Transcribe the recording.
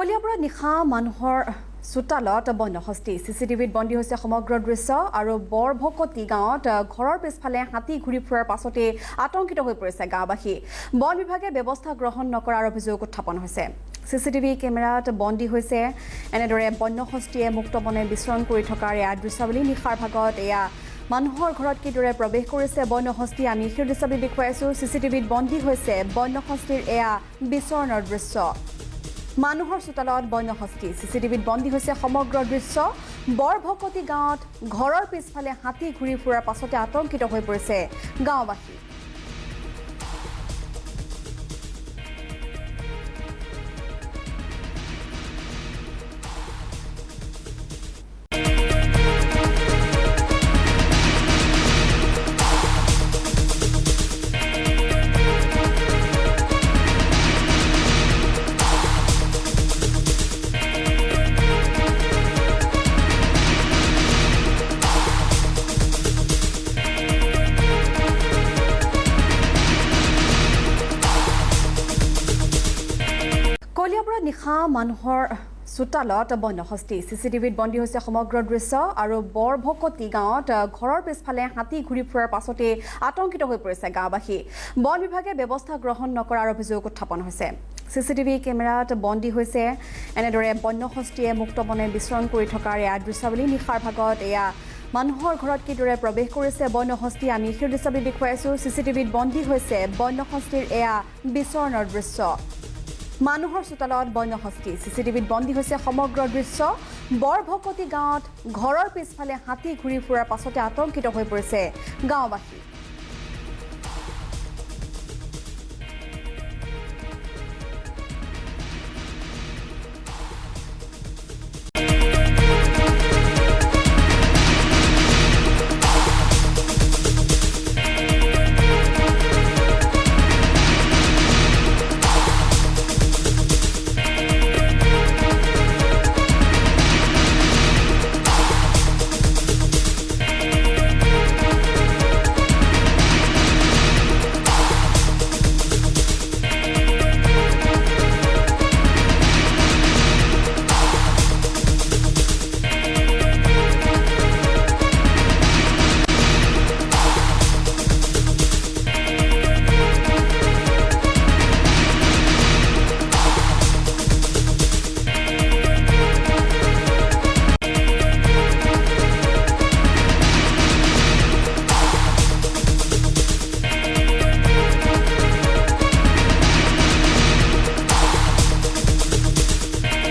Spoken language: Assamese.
Koliabor নিশা মানুহৰ চোতালত বন্যহস্তি চিচিটিভিত বন্দী হৈছে সমগ্ৰ দৃশ্য আৰু বৰভকতি গাঁৱত ঘৰৰ পিছফালে হাতী ঘূৰি ফুৰাৰ পাছতে আতংকিত হৈ পৰিছে গাঁওবাসী বন বিভাগে ব্যৱস্থা গ্ৰহণ নকৰাৰ অভিযোগ উত্থাপন হৈছে চিচিটিভি কেমেৰাত বন্দী হৈছে এনেদৰে বন্যহস্তিয়ে মুক্তমনে বিচৰণ কৰি থকাৰ এয়া দৃশ্যাৱলী নিশাৰ ভাগত এয়া মানুহৰ ঘৰত কিদৰে প্ৰৱেশ কৰিছে বন্যহস্তি আমি সেই দৃশ্যাৱলী দেখুৱাইছো চিচিটিভিত বন্দী হৈছে বন্যহস্তিৰ এয়া বিচৰণৰ দৃশ্য মানুহৰ চোতালত বন্যহস্তি চিচিটিভিত বন্দী হৈছে সমগ্ৰ দৃশ্য বৰভকতি গাঁৱত ঘৰৰ পিছফালে হাতী ঘূৰি ফুৰাৰ পাছতে আতংকিত হৈ পৰিছে গাঁওবাসী Koliabor নিশা মানুহৰ চোতালত বন্যহস্তি চিচিটিভিত বন্দী হৈছে সমগ্ৰ দৃশ্য আৰু বৰভকতি গাঁৱত ঘৰৰ পিছফালে হাতী ঘূৰি ফুৰাৰ পাছতে আতংকিত হৈ পৰিছে গাঁওবাসী বন বিভাগে ব্যৱস্থা গ্ৰহণ নকৰাৰ অভিযোগ উত্থাপন হৈছে চিচিটিভি কেমেৰাত বন্দী হৈছে এনেদৰে বন্যহস্তিয়ে মুক্তমনে বিচৰণ কৰি থকাৰ এয়া দৃশ্যাৱলী নিশাৰ ভাগত এয়া মানুহৰ ঘৰত কিদৰে প্ৰৱেশ কৰিছে বন্যহস্তি আমি সেই দৃশ্যাৱলী দেখুৱাইছো চিচিটিভিত বন্দী হৈছে বন্যহস্তিৰ এয়া বিচৰণৰ দৃশ্য মানুহৰ চোতালত বন্যহস্তি চিচিটিভিত বন্দী হৈছে সমগ্ৰ দৃশ্য বৰভকতি গাঁৱত ঘৰৰ পিছফালে হাতী ঘূৰি ফুৰাৰ পাছতে আতংকিত হৈ পৰিছে গাঁওবাসী